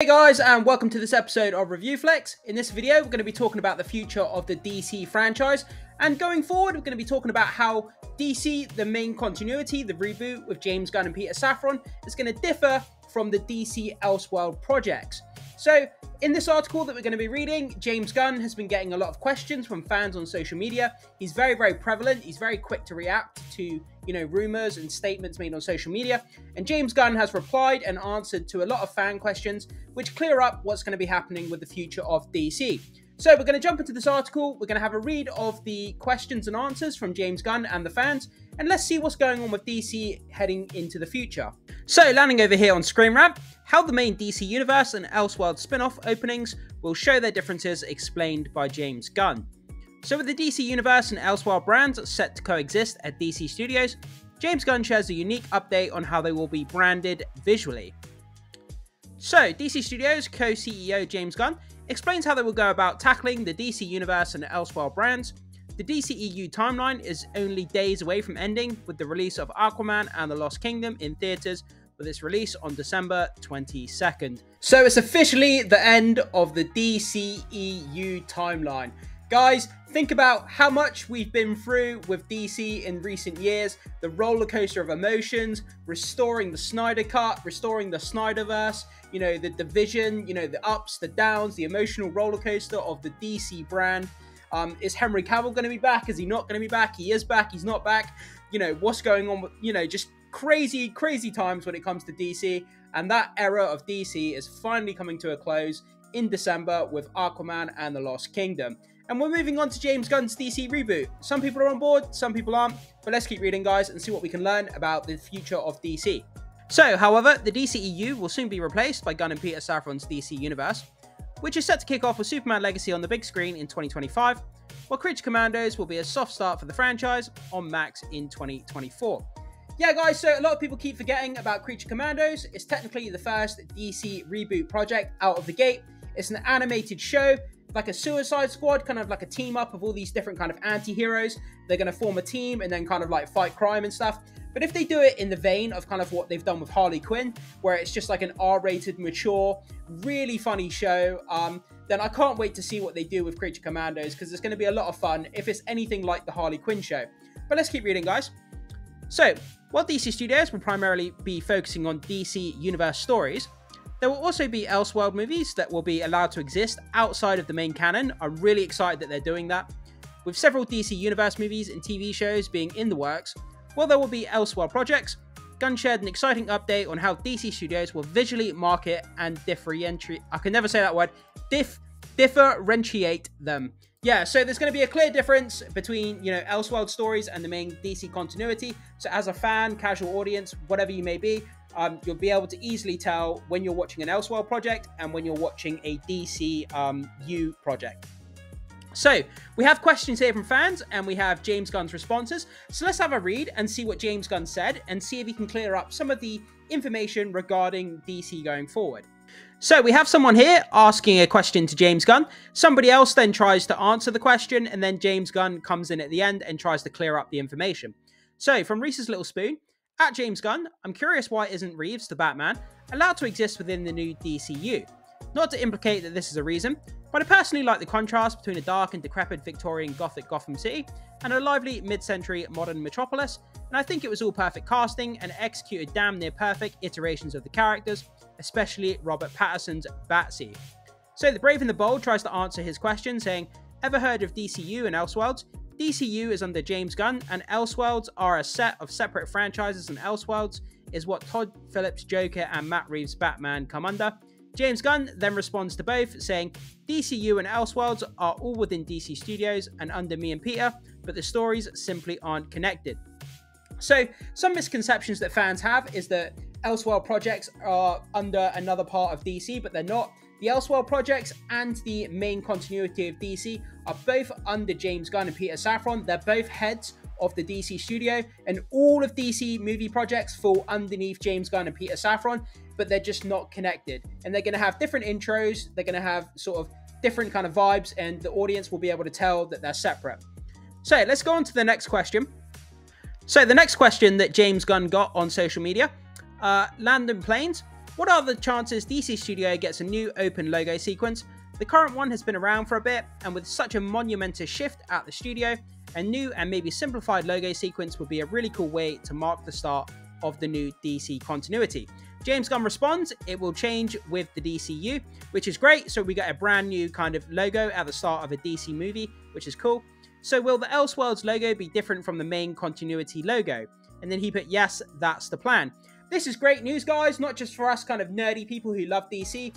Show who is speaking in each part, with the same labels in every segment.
Speaker 1: Hey guys, and welcome to this episode of Review Flex. In this video, we're going to be talking about the future of the DC franchise, and going forward, we're going to be talking about how DC, the main continuity, the reboot with James Gunn and Peter Safran, is going to differ from the DC Elseworld projects. So, in this article that we're going to be reading, James Gunn has been getting a lot of questions from fans on social media. He's very prevalent. He's very quick to react to, rumors and statements made on social media. And James Gunn has replied and answered to a lot of fan questions, which clear up what's going to be happening with the future of DC. So we're going to jump into this article. We're going to have a read of the questions and answers from James Gunn and the fans, and let's see what's going on with DC heading into the future. So landing over here on screen wrap, how the main DC universe and Elseworld spin-off openings will show their differences, explained by James Gunn. So with the DC universe and Elseworld brands set to coexist at DC Studios, James Gunn shares a unique update on how they will be branded visually. So DC Studios co-CEO James Gunn explains how they will go about tackling the DC universe and Elseworld brands. The DCEU timeline is only days away from ending, with the release of Aquaman and the Lost Kingdom in theaters, with its release on December 22nd. So it's officially the end of the DCEU timeline. Guys, think about how much we've been through with DC in recent years, the roller coaster of emotions, restoring the Snyder Cut, restoring the Snyderverse, the division, the ups, the downs, the emotional roller coaster of the DC brand. Is Henry Cavill going to be back? Is he not going to be back? He is back, he's not back. What's going on with, just crazy times when it comes to DC. And that era of DC is finally coming to a close in December with Aquaman and the Lost Kingdom. And we're moving on to James Gunn's DC reboot. Some people are on board, some people aren't, but let's keep reading, guys, and see what we can learn about the future of DC. So, however, the DCEU will soon be replaced by Gunn and Peter Safran's DC universe, which is set to kick off with Superman Legacy on the big screen in 2025, while Creature Commandos will be a soft start for the franchise on Max in 2024. Yeah, guys, so a lot of people keep forgetting about Creature Commandos. It's technically the first DC reboot project out of the gate. It's an animated show, like a Suicide Squad, kind of like a team up of all these different kind of anti-heroes. They're going to form a team and then kind of like fight crime and stuff. But if they do it in the vein of kind of what they've done with Harley Quinn, where it's just like an R-rated, mature, really funny show, then I can't wait to see what they do with Creature Commandos, because it's going to be a lot of fun if it's anything like the Harley Quinn show. But let's keep reading, guys. So, while DC Studios will primarily be focusing on DC Universe stories, there will also be Elseworld movies that will be allowed to exist outside of the main canon. I'm really excited that they're doing that. With several DC Universe movies and TV shows being in the works, while there will be Elseworld projects, Gunn shared an exciting update on how DC Studios will visually market and differentiate them. Yeah, so there's going to be a clear difference between, Elseworld stories and the main DC continuity. So as a fan, casual audience, whatever you may be, you'll be able to easily tell when you're watching an Elseworld project and when you're watching a DCU project. So, we have questions here from fans, and we have James Gunn's responses. So let's have a read and see what James Gunn said, and see if he can clear up some of the information regarding DC going forward. So we have someone here asking a question to James Gunn. Somebody else then tries to answer the question, and then James Gunn comes in at the end and tries to clear up the information. So, from Reese's Little Spoon, at James Gunn, I'm curious why isn't Reeves, the Batman, allowed to exist within the new DCU? Not to implicate that this is a reason, but I personally like the contrast between a dark and decrepit Victorian Gothic Gotham City and a lively mid-century modern metropolis, and I think it was all perfect casting and executed damn near perfect iterations of the characters, especially Robert Pattinson's Batsy. So the Brave and the Bold tries to answer his question, saying, ever heard of DCU and Elseworlds? DCU is under James Gunn, and Elseworlds are a set of separate franchises, and Elseworlds is what Todd Phillips' Joker and Matt Reeves' Batman come under. James Gunn then responds to both, saying, DCU and Elseworlds are all within DC Studios and under me and Peter, but the stories simply aren't connected. So, some misconceptions that fans have is that Elseworld projects are under another part of DC, but they're not. The Elseworld projects and the main continuity of DC are both under James Gunn and Peter Safran. They're both heads of the DC studio, and all of DC movie projects fall underneath James Gunn and Peter Safran, but they're just not connected. And they're going to have different intros, they're going to have sort of different kind of vibes, and the audience will be able to tell that they're separate. So let's go on to the next question. So the next question that James Gunn got on social media, Landon Plains, What are the chances DC Studio gets a new open logo sequence? The current one has been around for a bit, and with such a monumentous shift at the studio, a new and maybe simplified logo sequence would be a really cool way to mark the start of the new DC continuity. James Gunn responds, it will change with the DCU, which is great, so we get a brand new kind of logo at the start of a DC movie, which is cool. So will the Elseworlds logo be different from the main continuity logo? And then he put, yes, that's the plan. This is great news, guys, not just for us kind of nerdy people who love DC,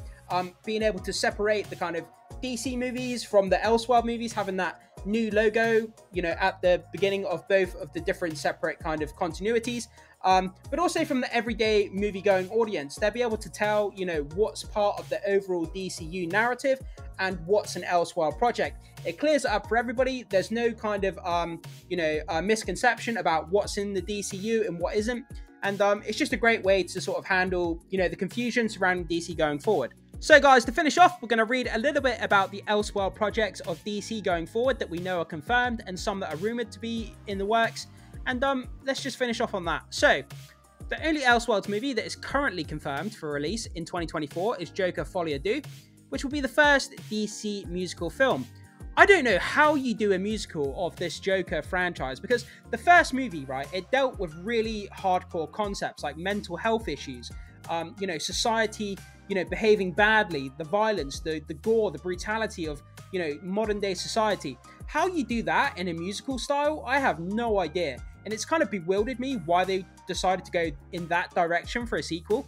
Speaker 1: being able to separate the kind of DC movies from the Elseworld movies, having that new logo, you know, at the beginning of both of the different separate kind of continuities, but also from the everyday movie-going audience. They'll be able to tell, you know, what's part of the overall DCU narrative and what's an Elseworld project. It clears it up for everybody. There's no kind of, misconception about what's in the DCU and what isn't. And it's just a great way to sort of handle, you know, the confusion surrounding DC going forward. So guys, to finish off, we're going to read a little bit about the Elseworld projects of DC going forward that we know are confirmed and some that are rumoured to be in the works. And let's just finish off on that. So, the only Elseworlds movie that is currently confirmed for release in 2024 is Joker Folie à Deux, which will be the first DC musical film. I don't know how you do a musical of this Joker franchise, because the first movie, right, it dealt with really hardcore concepts like mental health issues, you know, society, you know, behaving badly, the violence, the gore, the brutality of, you know, modern day society. How you do that in a musical style, I have no idea. And it's kind of bewildered me why they decided to go in that direction for a sequel.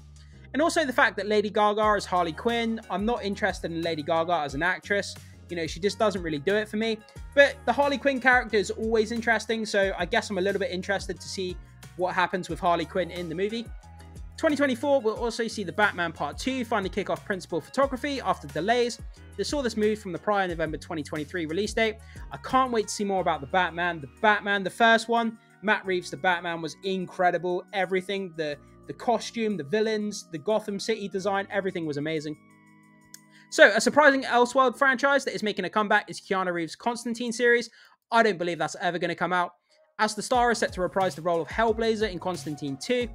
Speaker 1: And also the fact that Lady Gaga is Harley Quinn. I'm not interested in Lady Gaga as an actress. You know, she just doesn't really do it for me. But the Harley Quinn character is always interesting, so I guess I'm a little bit interested to see what happens with Harley Quinn in the movie. 2024, we'll also see the Batman Part 2 finally kick off principal photography after delays. They saw this move from the prior November 2023 release date. I can't wait to see more about the Batman. The first one, Matt Reeves' The Batman was incredible. Everything, the costume, the villains, the Gotham City design, everything was amazing. So, a surprising Elseworld franchise that is making a comeback is Keanu Reeves' Constantine series. I don't believe that's ever going to come out, as the star is set to reprise the role of Hellblazer in Constantine 2.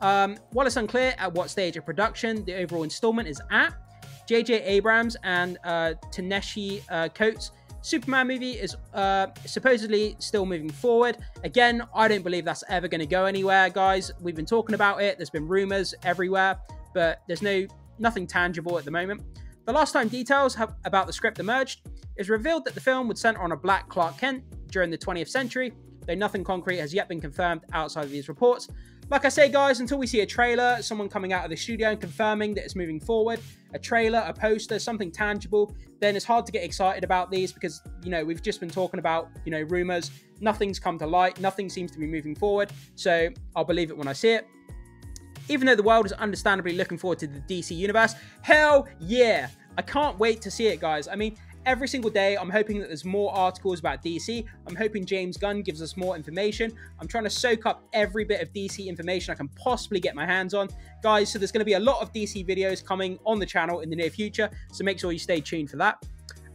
Speaker 1: While it's unclear at what stage of production the overall installment is at, J.J. Abrams and Ta-Nehisi Coates' Superman movie is supposedly still moving forward. Again, I don't believe that's ever going to go anywhere, guys. We've been talking about it. There's been rumors everywhere, but there's nothing tangible at the moment. The last time details about the script emerged, it was revealed that the film would center on a black Clark Kent during the 20th century, though nothing concrete has yet been confirmed outside of these reports. Like I say, guys, until we see a trailer, someone coming out of the studio and confirming that it's moving forward, a trailer, a poster, something tangible, then it's hard to get excited about these because, you know, we've just been talking about, you know, rumors. Nothing's come to light. Nothing seems to be moving forward. So I'll believe it when I see it. Even though the world is understandably looking forward to the DC universe, hell yeah! I can't wait to see it, guys. I mean, every single day, I'm hoping that there's more articles about DC. I'm hoping James Gunn gives us more information. I'm trying to soak up every bit of DC information I can possibly get my hands on. Guys, so there's going to be a lot of DC videos coming on the channel in the near future, so make sure you stay tuned for that.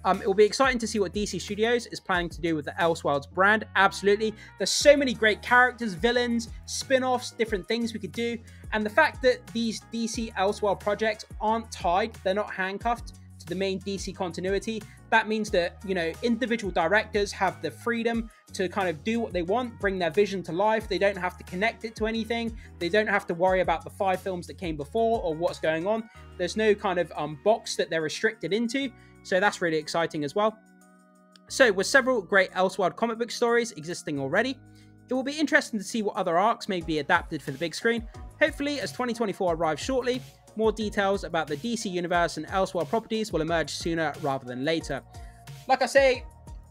Speaker 1: It will be exciting to see what DC Studios is planning to do with the Elseworlds brand. Absolutely. There's so many great characters, villains, spin-offs, different things we could do. And the fact that these DC Elseworld projects aren't tied, they're not handcuffed to the main DC continuity, that means that, you know, individual directors have the freedom to kind of do what they want, bring their vision to life. They don't have to connect it to anything. They don't have to worry about the 5 films that came before or what's going on. There's no kind of box that they're restricted into. So that's really exciting as well. So with several great Elseworld comic book stories existing already, it will be interesting to see what other arcs may be adapted for the big screen. Hopefully, as 2024 arrives shortly, more details about the DC Universe and Elseworld properties will emerge sooner rather than later. Like I say,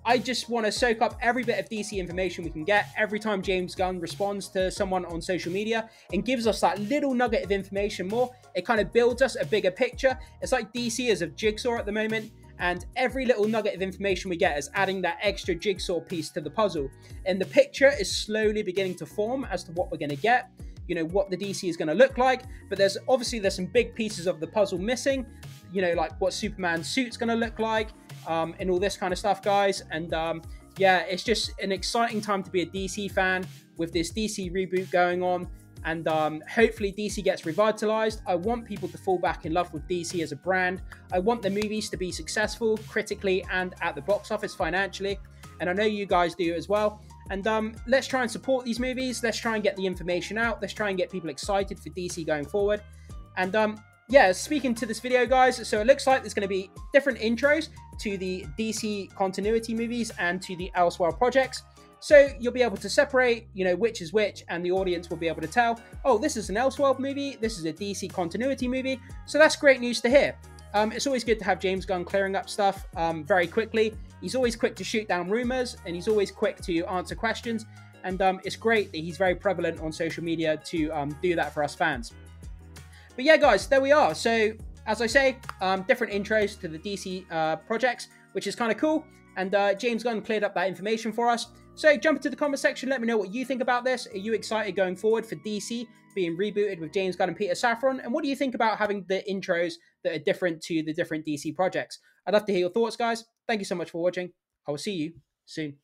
Speaker 1: I just want to soak up every bit of DC information we can get. Every time James Gunn responds to someone on social media and gives us that little nugget of information more, it kind of builds us a bigger picture. It's like DC is a jigsaw at the moment, and every little nugget of information we get is adding that extra jigsaw piece to the puzzle. And the picture is slowly beginning to form as to what we're going to get, you know, what the DC is going to look like. But there's some big pieces of the puzzle missing, you know, like what Superman's suit's going to look like, and all this kind of stuff, guys. And yeah, it's just an exciting time to be a DC fan with this DC reboot going on. and hopefully DC gets revitalized. I want people to fall back in love with DC as a brand. I want the movies to be successful critically and at the box office financially, and I know you guys do as well. And let's try and support these movies. Let's try and get the information out. Let's try and get people excited for DC going forward. And yeah, speaking to this video, guys, so it looks like there's going to be different intros to the DC continuity movies and to the Elseworld projects. So you'll be able to separate, you know, which is which, and the audience will be able to tell, oh, this is an Elseworld movie, this is a DC continuity movie. So that's great news to hear. It's always good to have James Gunn clearing up stuff very quickly. He's always quick to shoot down rumors, and he's always quick to answer questions. And it's great that he's very prevalent on social media to do that for us fans. But yeah, guys, there we are. So as I say, different intros to the DC projects, which is kind of cool. And James Gunn cleared up that information for us. So jump into the comment section, let me know what you think about this. Are you excited going forward for DC being rebooted with James Gunn and Peter Safran? And what do you think about having the intros that are different to the different DC projects? I'd love to hear your thoughts, guys. Thank you so much for watching. I will see you soon.